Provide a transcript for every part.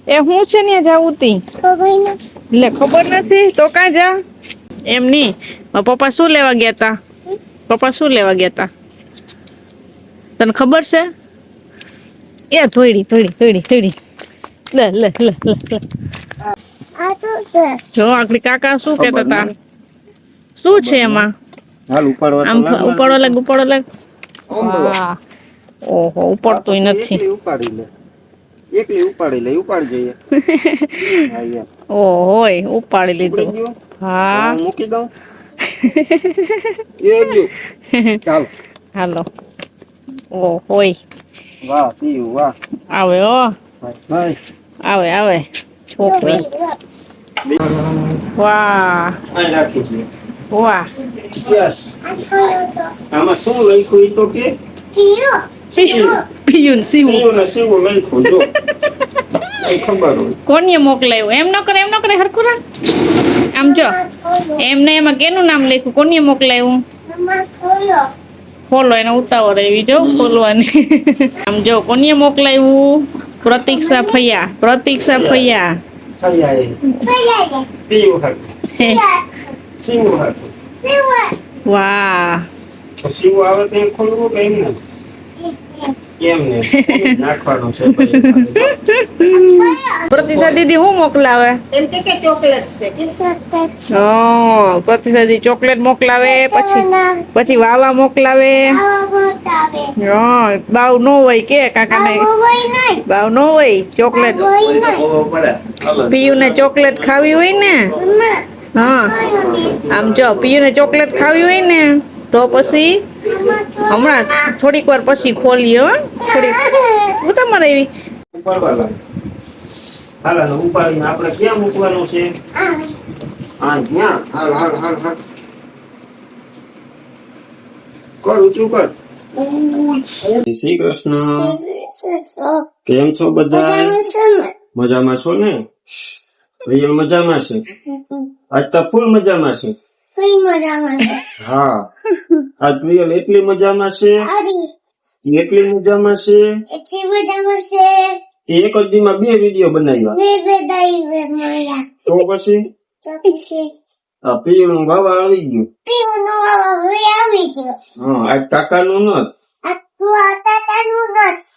એ હું છે ને જાવું તી એટલે ખબર નથી તો કાં જા એમ નહીં પપ્પા શું લેવા ગયા તા પપ્પા શું લેવા ગયા તા તને ખબર છે એ થોડી થોડી થોડી થોડી લે લે લે લે લે જો આપણી કાકા શું કહેતા હતા શું છે એમાં હાલ ઉપાડવા આમ ઉપાડો લાગ વાહ ઓહો ઉપાડતોય નથી એકલી ઉપાડી લે ઉપાડ જઈએ ઓહોય ઉપાડી લીધું હા મૂકી દઉં ચાલ હાલો ઓહોય વાહ પીયું વાહ આવે ઓ આવે આવે છોકરી વાહ આ રાખી દે વાહ યસ આમાં શું લખ્યું ઈ તો કે પિયુન સીવું પીયું ને સીવું લખ્યું જો એ ખબર હોય કોને મોકલાયું એમ ન કરે હરખું રાખ આમ જો એમને એમાં કેનું નામ લખ્યું કોને મોકલાયું ખોલો એને ઉતાવળ એવી જો ખોલવાની આમ જો કોને મોકલાયું પ્રતીક્ષા ફૈયા પીયું હરખું સીવું હરખું વાહ તો સીવું આવે તો એમ ખોલવું કે એમ ને નાખવાનું છે પ્રતિશા દીદી શું મોકલાવે એમ કે ચોકલેટ છે પ્રતિશા દીદી ચોકલેટ મોકલાવે પછી વાવા મોકલાવે બાવ નો હોય કે કાકા ને બાવ નો હોય ચોકલેટ પીયું ને ચોકલેટ ખાવી હોય ને હા આમ જો પીયું ને ચોકલેટ ખાવી હોય ને તો પછી હમણાં થોડીક વાર પછી ખોલીએ થોડીક હું તમારે એવી ઉપાડીને આપણે ક્યાં મૂકવાનું છે હા જ્યાં હાલ હાલ હાલ હાલ કર ઊંચું કર જય શ્રી કૃષ્ણ કેમ છો બધા મજામાં છો ને ભાઈ મજામાં છે આજ તો ફૂલ મજામાં છે હા આજ પ્રિયલ એટલી મજામાં છે એટલી મજામાં છે એક જ દીમાં 2 વિડીયો બનાવ્યા તો પછી આ પીળું વાવા આવી ગયું હા આજ કાકાનું નથ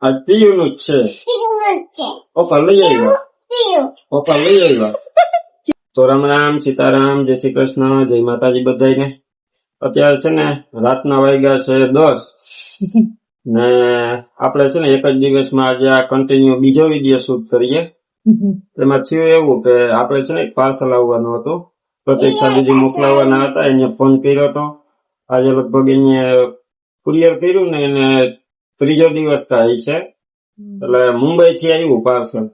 આજ પીળું જ છે પપ્પા લઈ આવ્યા તો રામ રામ સીતારામ જય શ્રી કૃષ્ણ જય માતાજી બધાને અત્યારે છે ને રાતના વાગ્યા છે 10 ને આપણે છે ને એક જ દિવસમાં આજે આ કન્ટિન્યુ બીજો વિડીયો શૂટ કરીએ એમાં થયું એવું કે આપણે છે ને એક પાર્સલ આવવાનું હતું પ્રતીક્ષા દીદી મોકલાવવાના હતા એને ફોન કર્યો હતો આજે લગભગ એને કુરિયર કર્યું ને એને 3જો દિવસ થાય છે એટલે મુંબઈ થી આવ્યું પાર્સલ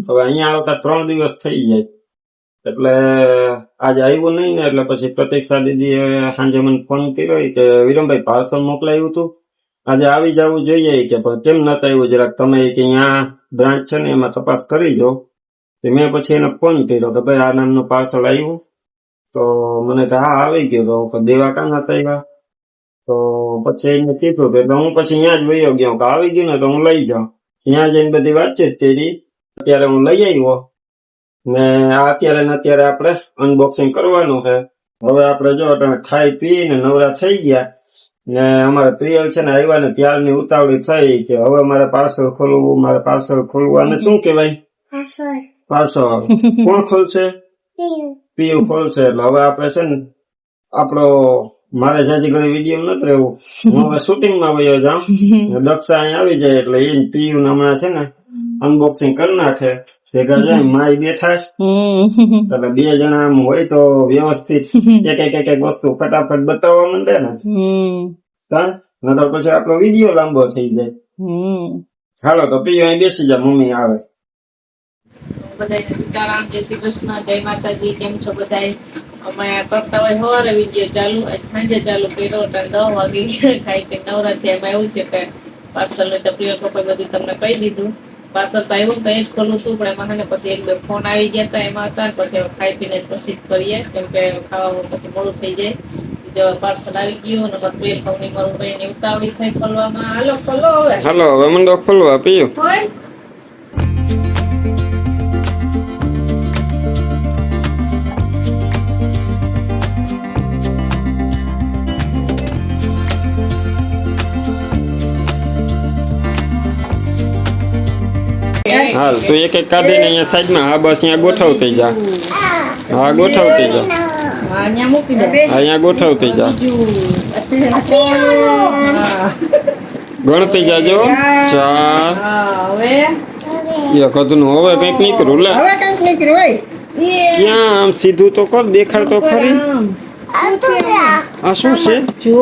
હવે અહીંયા આવતા 3 દિવસ થઈ જાય એટલે આજે આવ્યું નહીં ને એટલે પછી પ્રતીક્ષા દીદીએ સાંજે મને ફોન કર્યો કે વિરમભાઈ પાર્સલ મોકલાયું હતું આજે આવી જવું જોઈએ કે પણ કેમ નતા આવ્યું જરાક તમે કે અહીંયા બ્રાન્ચ છે ને એમાં તપાસ કરી જો તો મેં પછી એને ફોન કર્યો કે ભાઈ આ નામનું પાર્સલ આવ્યું તો મને કે હા આવી ગયો તો દેવા કાં નતા આવ્યા તો પછી એને કીધું કે હું પછી અહીંયા જ વયો ગયો કે આવી ગયું ને તો હું લઈ જાઉં ત્યાં જઈને બધી વાતચીત કરી અત્યારે હું લઈ આવ્યો ને અત્યારે ને અત્યારે આપણે અનબોક્સિંગ કરવાનું છે હવે આપણે જો ખાઈ પી ને નવરા થઈ ગયા ને અમારે પ્રિયલ છે ને આવ્યા ને ત્યારની ઉતાવળી થઈ કે હવે મારે પાર્સલ ખોલવું અને શું કેવાય પાર્સલ કોણ ખોલશે પીયુ ખોલશે એટલે હવે આપણે છે ને આપણો મારે જાજી ઘણી વિડીયો નથી રહેવું હું હવે શૂટિંગ માં વયો જાઉં દક્ષા અહીં આવી જાય એટલે એ પીયુ હમણાં છે ને અનબોક્સિંગ કરી નાખે ભેગા જાય માય બેઠા એટલે 2 જણા આમ હોય તો વ્યવસ્થિત એક વસ્તુ ફટાફટ બતાવવા માંડે ને નતર પછી આપણો વિડીયો લાંબો થઈ જાય હાલો તો પીયો અહીં બેસી જા મમ્મી આવે બધાને સીતારામ જય શ્રી કૃષ્ણ જય માતાજી કેમ છો બધાય અમે કરતા હોય સવારે વિડીયો ચાલુ સાંજે ચાલુ કર્યો 10 વાગે ખાઈ કે નવરા છે એમાં એવું છે કે પાર્સલ નું તો પ્રિય પપ્પા બધું તમને કહી દીધું પાર્સલ તો આવ્યું કઈ જ ખોલું હતું પણ એમાં ને પછી 1-2 ફોન આવી ગયા હતા એમાં હતા પછી ખાઈ પીને પછી કરીએ કેમ કે ખાવાનું પછી મોડું થઈ જાય પાર્સલ આવી ગયું અને પ્રિય કંપની મારું ભાઈ ઉતાવળી થઈ ખોલવામાં હાલો ખોલો હવે મંડો ખોલવા પીયું હાલ તો એક એક કાઢીને અહીંયા સાઈડમાં હા બસ અહીંયા ગોઠવતી જા હા ગોઠવતી જા હા, અહીંયા મૂકી દે. અહીંયા ગોઠવતી જા બીજું. હા. ગણતી જાજો 4 હા, હવે એક હદનું હવે કંઈક નીકળું લે હવે કંઈક નીકળ્યું હોય ક્યાં આમ સીધું તો કર દેખાડ તો ખરી આમ. આ શું છે જો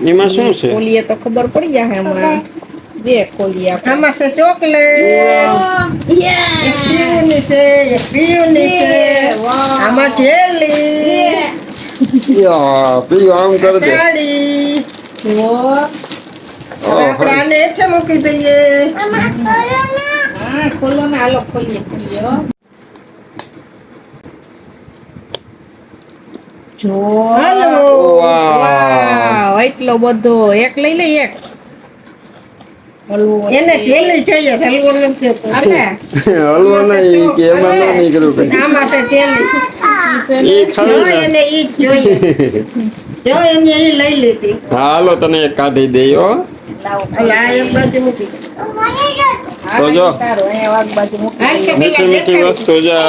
એમાં શું છે કોલીએ તો ખબર પડી જાય હમણાં. બે કોલી આપણે. આમાં છે ચોકલેટ એક શીવની છે એક પીયુની છે વાહ. આમાં જેલી યા પીયું આમ કર દે સાડી જો. હવે આપણે આને હેઠે મૂકી દઈએ હા, ખોલો ને હાલો ખોલીએ હો. જો. હાલો વાહ વાવ, એટલો બધો એક લઈ લે એક હલવો એને જેલી જોઈએ હલવો નથી જોતો. અલે હલવો નહીં કે એમાં ન નીકળ્યું કઈ આમાં છે જેલી એ ખાઈ જો લે એને ઈ જ જોઈએ જો એને ઈ લઈ લીધી હાલો તને એક કાઢી દઈ હો લાવો હવે આ એક બાજુ મૂકી દે. હા, તો જો. તારો અહીંયા વાગ બાજુ મૂકી હાલ કે મીઠી પેલા મીઠી દેખાડી. વસ્તુ જા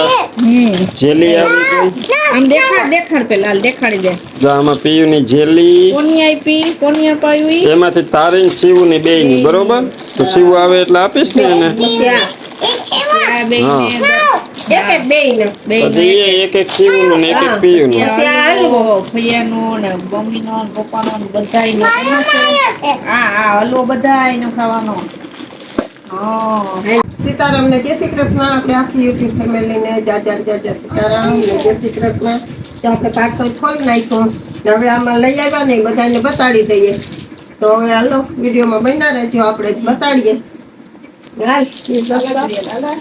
જેલી આવી ગઈ આમ દેખાડ પેલા હાલ દેખાડી દે. જા આમાં પીયુંની જેલી કોની આપી કોની અપાવી એમાંથી તારી ને શિવની બેયની બરોબર તો શિવ આવે એટલે આપીશ ને એને પછી આ આ બે હા. એક જ બેયને. બે પછી એ એક એક શિવનું ને એક એક પીયુંનું પછી આ હલવો. ભૈયાનો ને મમ્મીનો ને પપ્પાનો ને બધાયનો હા હલવો બધાયનો ખાવાનો હા સીતારામને જય શ્રી કૃષ્ણ આપણે આખી યુટ્યુબ ફેમિલીને જાજા જાજા સીતારામ ને જય શ્રી કૃષ્ણ તો આપણે પાર્સલ ખોલી નાખ્યું ને હવે આમાં લઈ આવ્યા ને બધાને બતાડી દઈએ તો હવે હાલો વિડીયોમાં બન્યા રહેજો આપણે બતાડીએ હાલ ઈ દસ્તા.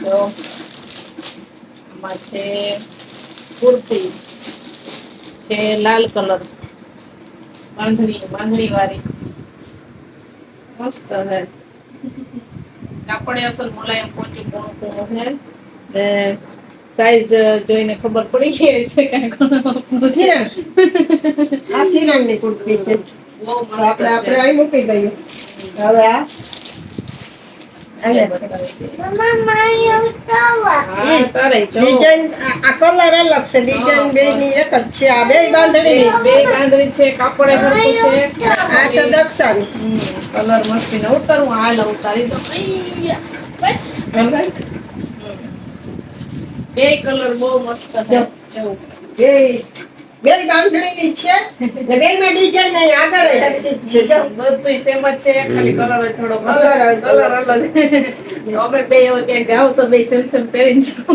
જો આમાં છે કુર્તી છે લાલ કલર બાંધણી વાળી મસ્ત હે કાપડે અસલ મુલાયમ પોચું કોણું હે ને સાઈઝ જોઈને ખબર પડી ગઈ હશે કાંઈ કિરણ આ કિરણની કુર્તી છે બહુ તો મસ્ત આપણે છે. અહીં મૂકી દઈએ હવે આ આને આને બતાવી દે. હા, તારે જો. ડિઝાઇન આ કલર અલગ છે ડિઝાઇન બેની એક જ છે આ બે બાંધણી બે બાંધણી છે કાપડે હરખું છે આ છે દક્ષાની કલર મસ્તી ને ઉતારું હાલ ઉતારી દો અય્યા. બસ. બે કલર બહુ મસ્ત છે જો. બે બે બાંધણીની છે ને બેમાં ડિઝાઇન અહીં આગળ હરખી જ છે જો બધુંય સેમ જ છે ખાલી કલર જ થોડો Colour જ કલર અલગ અમે બે હવે ક્યાંક જાવ તો બે સેમ સેમ પહેરીને જાઓ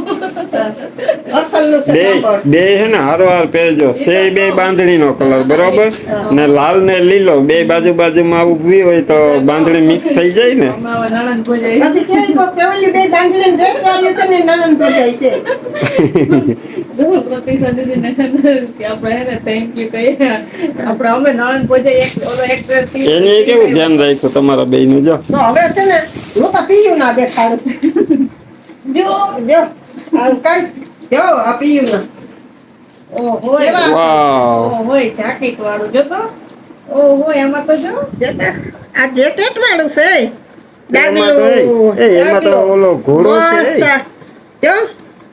અસલનું છે બે કાપડ બે હે ને હારો પહેરજો સે બે બાંધણીનો કલર બરોબર ને લાલ ને લીલો બે બાજુ બાજુમાં ઊભી હોય તો બાંધણી મિક્સ થઈ જાય ને અમે હવે નણંદ ભોજાઈ પછી કેવી કોક કેવલી બે બાંધણી ડ્રેસ વાળી છે ને નણંદ ભજાય છે પ્રતિશા દીદીને કે આપણે હે ને થેન્ક યુ કહીએ આપણે અમે નણંદ ભોજાઈ એક ઓલો એક્ટ્રેસ એને કેવું ધ્યાન રાખ્યું તમારા બેયનું જો તો હવે છે ને હું તો પીયું ના દેખાડું જો જો આ કઈ જો આ પીયું ના ઓહો કેવા? વાવ ઓહો જાકેટ વાળું જો તો ઓહો એમાં તો જો જતા આ જેકેટ વાળું છે એમાં તો એમાં તો ઓલો ઘોડો છે મસ્ત જો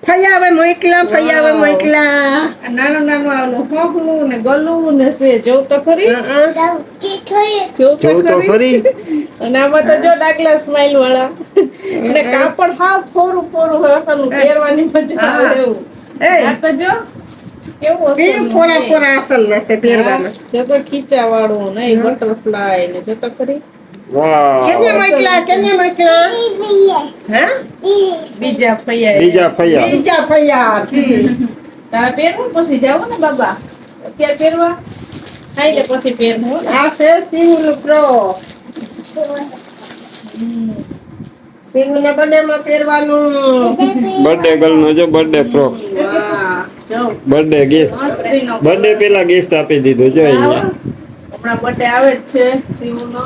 ફૈયાવે મોકલા આ નાનું નાનું આવું હોકલું ને ગલું ને છે જો તો ખરી જો જો તો ખરી અને આમાં તો જો ડાકલા સ્માઈલ વાળા અને કાપડ હાવ ફોરું હોય અસલનું પહેરવાની મજા આવે એવું એ આ તો જો કેવું પીયું પોરા અસલ ના છે પહેરવામાં જો તો ખીચા વાળું નહીં બટરફ્લાય ને જો તો ખરી વાવ કેને મોકલા હા બીજા ફૈયા બીજા ફૈયા બીજા ફૈયા થી તારે પહેરવું પછી જાવ ને બાબા અત્યારે પહેરવા ખાઈ લે પછી પહેરવું હો ને. આ છે સિંગલ પ્રો સિંગલ બર્થડે માં પહેરવાનું બર્થડે ગર્લ નો જો બર્થડે ફ્રોક વાહ જો બર્થડે ગિફ્ટ મસ્તીનો બર્થડે પેલા ગિફ્ટ આપી દીધું જો અહીંયા હમણાં બર્થડે આવે જ છે શિવનો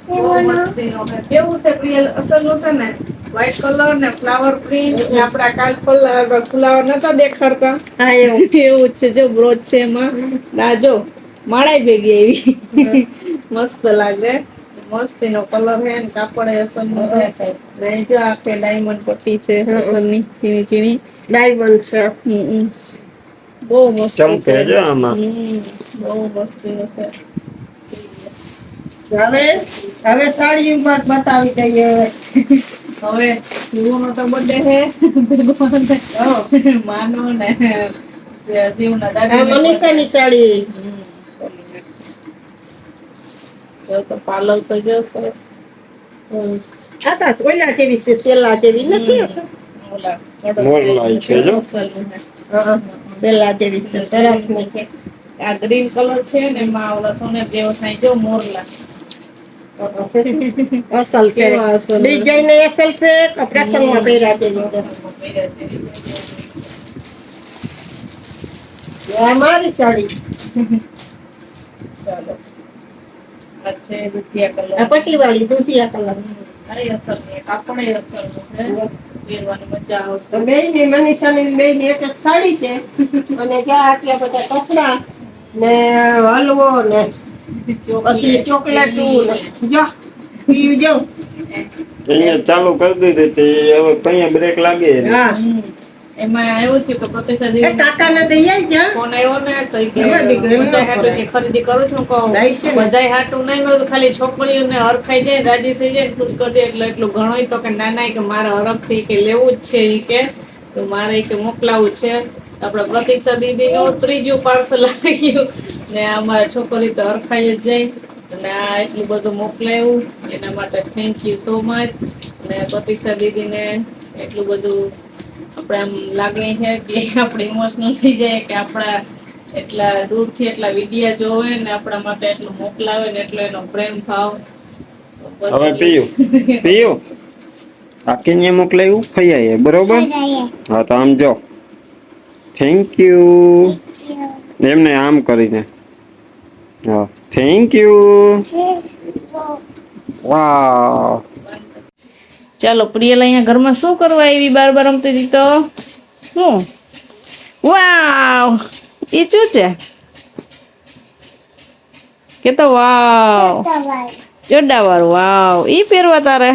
બહુ મસ્તીનો છે. કેવું છે રિયલ અસલનું છે ને વ્હાઈટ કલર ને ફ્લાવર પ્રિન્ટ ને આપડા કાલ ફુલાવર નતા દેખાડતા હા એવું એવું જ છે જો બ્રોચ છે એમાં ના જો માળાઈ ભેગી એવી મસ્ત લાગે મસ્તીનો કલર હે ને કાપડ એ અસલનું હે. ને જો આખે ડાયમંડ પટ્ટી છે અસલની ચીણી ચીણી. ડાયમંડ છે. બહુ મસ્ત છે. ચમકે જો આમાં. બહુ મસ્તીનું છે. હવે સાડી ઉપર બતાવી દઈએ. હવે શિવનો તો બર્થડે હે. માનો ને શિવના આ દાદી મનીષાની સાડી. જો તો પાલવ તો જો સરસ. આ તો ઓલા જેવી છે, સેલા જેવી નથી. ઓલા મોરલાઈ છે જો. અસલનું હે. સેલા જેવી છે, સરસ ની છે. આ ગ્રીન કલર છે ને એમાં ઓલા સોનેર જેવો થાય જો મોરલા. અસલ છે. કેવા અસલ. ડિઝાઇન અસલ છે. પ્રસંગમાં પહેર્યા જેવી છે. આ મારી સાડી. ચાલો આ છે દુધિયા કલર. આ પટ્ટી વાળી દુધિયા કલર. અરે અસલ ને કાપડ એ અસલનું હે. પહેરવાની મજા આવશે. બે ની મનીષાની બે ની એક સાડી છે અને ત્યાં આટલા બધા કપડા ને હલવો ને પછી ચોકલેટ જો પીયું જો. અહીંયા ચાલુ કરી દીધી હતી, હવે કઈ બ્રેક લાગે ને. હા એમાં એવું થયું કે પ્રતિષ્ઠા એ દીદી કાકાને દઈ આવી જા. ફોન આવ્યો ને તો ઈ કે એમાં દીકરી એમ ન બધાય હાટુ કરાય. કે ખરીદી કરું છું કહું દઈ છે ને. બધાય હાટુ નહીં મેં કીધું ખાલી છોકરીઓને હરખાઈ જાય ને રાજી થઈ જાય ને ખુશ કરી દે એટલે એટલું ઘણું તો કે નાના કે મારે હરખથી કે લેવું જ છે ઈ કે તો મારે ઈ કે મોકલાવું છે. આપણે પ્રતીક્ષા દીદીનું ત્રીજું પાર્સલ આવી ગયું ને અમારા છોકરી તો હરખાઈ જ જાય અને આ એટલું બધું મોકલાયું એના માટે થેન્ક યુ સો મચ. અને પ્રતીક્ષા દીદીને એટલું બધું આપણે આમ લાગણી છે કે આપણે ઇમોશનલ થઈ જાય કે આપણા એટલા દૂરથી એટલા વિડિયા જોવે ને આપણા માટે એટલું મોકલાવે ને એટલો એનો પ્રેમ ભાવ. હવે પીયું આ કેને મોકલાયું ફૈયાએ બરોબર. હા તો આમ જો થેન્ક યુ એમને આમ કરીને. હા થેન્ક યુ. વાવ. ચાલો પ્રિયલ અહીંયા ઘરમાં શું કરવા આવી બાર રમતી હતી તો શું વાવ એ શું છે કે તો વાવ જોડાવાળું વાવ ઈ પહેરવા તારે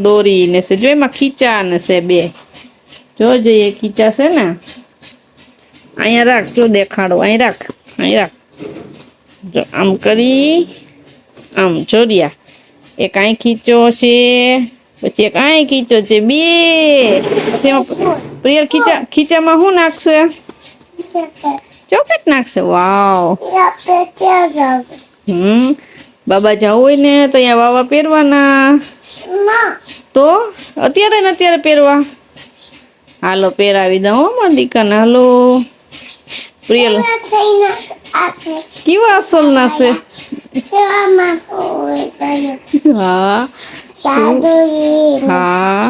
દોરી ને છે જો એમાં ખીચા ને છે બે જો જોઈએ ખીચા છે ને અહીંયા રાખ જો દેખાડો અહીં રાખ જો આમ કરી આમ જોડિયા એક અહીં ખીચો છે પછી એક અહીં ખીચો છે બે પ્રિયલ ખીચામાં શું નાખશે ચોકલેટ નાખશે વાવ બાબા જવું હોય ને તો અહીંયા વાવા પહેરવાના તો અત્યારે ને અત્યારે પહેરવા હાલો પહેરાવી દઉં હો મારી દીકરાને હાલો પ્રિયલ કેવા અસલ ના છે હા હા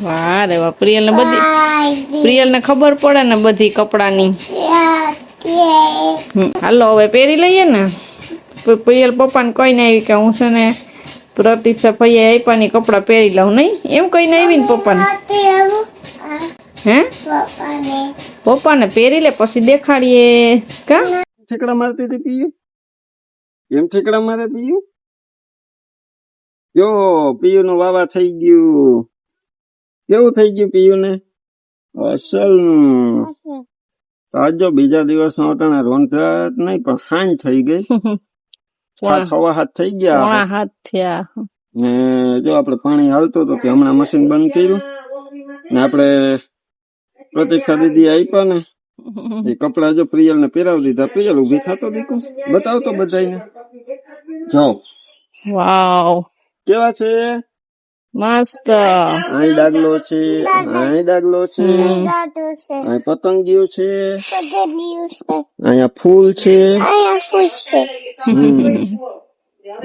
વાહ રે વાહ પ્રિયલ ને ખબર પડે ને બધી કપડાની હાલો હવે પહેરી લઈએ ને પ્રિયલ પપ્પાને કહીને આવી કે હું છે ને પ્રતીક્ષા ભાઈએ આપ્યાની કપડાં પહેરી લઉં નહીં એમ કહીને આવી ને પપ્પાને હે પપ્પાને પહેરી લે પછી દેખાડીએ કા ઠેકડા મારતી હતી પીયું એમ ઠેકડા મારે પીયું જો પીયું નું વાવા થઈ ગયું કેવું થઈ ગયું પીયું ને અસલ આજો બીજા દિવસ નો અટાણા રોંઢાટ નહીં પણ સાંજ થઈ ગઈ હવા હાથ થઈ ગયા હાથ થયા ને જો આપડે પાણી હાલતું હતું કે હમણાં મશીન બંધ કર્યું ને આપડે પ્રતીક્ષા દીદી આપ્યા ને એ કપડા જો પ્રિયલ ને પહેરાવી દીધા પ્રિયલ ઉભી થતો દીકુ બતાવતો બધાને જો વાવ કેવા છે મસ્ત અહીં ડાગલો છે અહીં ડાગલો છે અહીં પતંગિયું છે અહીંયા ફૂલ છે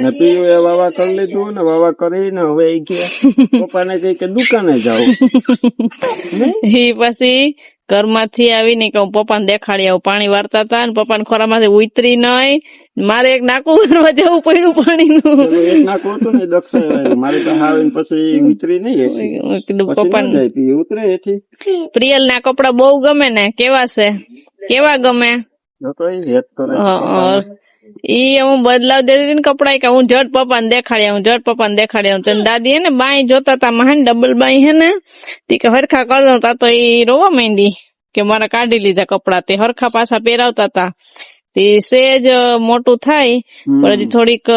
ને પીયું એ વાવા કરી લીધું ને વાવા કરીને હવે એ કે પપ્પાને કહી કે દુકાને જાવ એ પછી ઘરમાંથી આવીને કે હું પપ્પાને દેખાડી આવું પાણી વારતા હતા ને પપ્પાને ખોરામાંથી ઉતરી નહીં મારે એક નાકું ભરવા જવું પડ્યું પાણીનું એક નાકું હતું ને દક્ષા મારે તો આવીને પછી ઉતરી નહીં કીધું પપ્પાને ઉતરે એથી પ્રિયલ ના કપડા બહુ ગમે ને કેવા છે કેવા ગમે ઈ હું બદલાવ દેતી હતી ને કપડા કે હું જટ પપ્પાને દેખાડ્યા તો દાદી હે ને બાઈ જોતા તા માં ડબલ બાઈ હે ને તી કે હરખા કર દઉં તા તો ઈ રોવા માંડી કે મારા કાઢી લીધા કપડા તે હરખા પાછા પહેરાવતા તા તે સેજ મોટું થાય પણ હજી થોડીક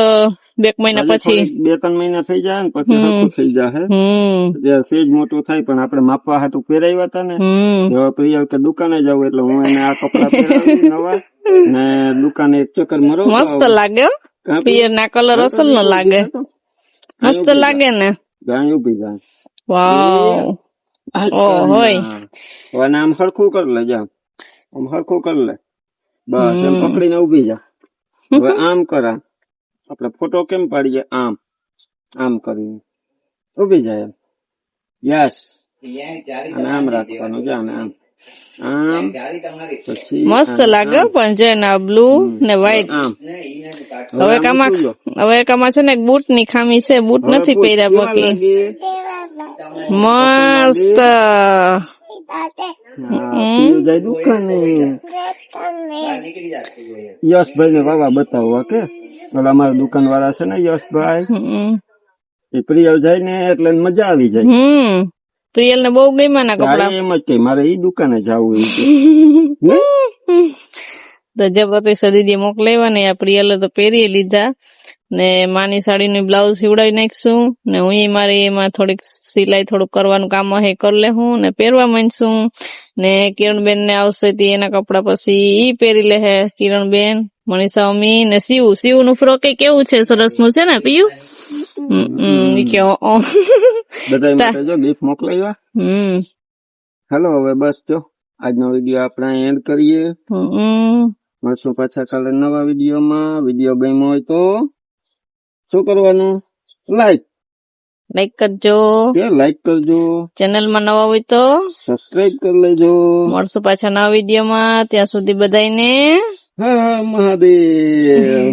2 મહિના પછી 2-3 મહિના થઈ જાય ને પછી સરખું થઈ જાય જે સેજ મોટું થાય પણ આપણે માપવા હાટું પહેરાવ્યા હતા ને હવે પ્રિયલ કે દુકાને જાવ એટલે હું એને આ કપડા પહેરાવી નવા ને દુકાને એક ચક્કર મરો મસ્ત લાગે પિયર ના કલર અસલ નો લાગે મસ્ત લાગે ને ગાય ઉભી જાય વાવ ઓ હોય હવે આમ હરખું કરી લે જા આમ હરખું કરી લે બસ એમ પકડીને ઉભી જા હવે આમ કરા આપણે ફોટો કેમ પાડીએ આમ આમ કરીને ઉભી જાય યસ આમ રાખવાનું જા ને આમ આમ પછી મસ્ત લાગે પણ જે ના બ્લુ ને વ્હાઈટ આમ હવે કામાં છે ને બૂટ ની ખામી છે બૂટ નથી પહેર્યા બાકી મસ્ત જાય દુકાને યશભાઈ ને વાવા બતાવો કે ઓલા અમારા દુકાન વાળા છે ને યશભાઈ એ પ્રિયલ જાય ને એટલે મજા આવી જાય પ્રિયલ ને બહુ ગમ્યા ના કપડા એમ જ કે મારે ઈ દુકાને જવું તો જબરદસ્ત દીદી મોકલાવ્યા ને આ પ્રિયલે તો પહેરી લીધા ને માની સાડી નું બ્લાઉઝ સીવડાવી નાખશું ને હું મારી એમાં થોડીક સિલાઈ થોડુંક કરવાનું કામ હે કરી લે હું ને પહેરવા માંડશું ને કિરણબેન ને આવશે તે એના કપડા પછી ઈ પહેરી લે હે કિરણબેન મનીષા મમ્મી ને શિવ નું ફ્રોક કેવું છે સરસ નું છે ને પીયું બધા માટે જો ગિફ્ટ મોકલાવ્યા હાલો હવે બસ જો આજનો વિડીયો આપણે એન્ડ કરીએ મળશું પાછા કાલે નવા વિડીયોમાં વિડીયો ગમ્યો હોય તો શું કરવાનું લાઈક કરજો ચેનલ માં નવા હોય તો સબસ્ક્રાઇબ કરી લેજો મળશું પાછા નવા વિડીયોમાં ત્યાં સુધી બધાને હર હર મહાદેવ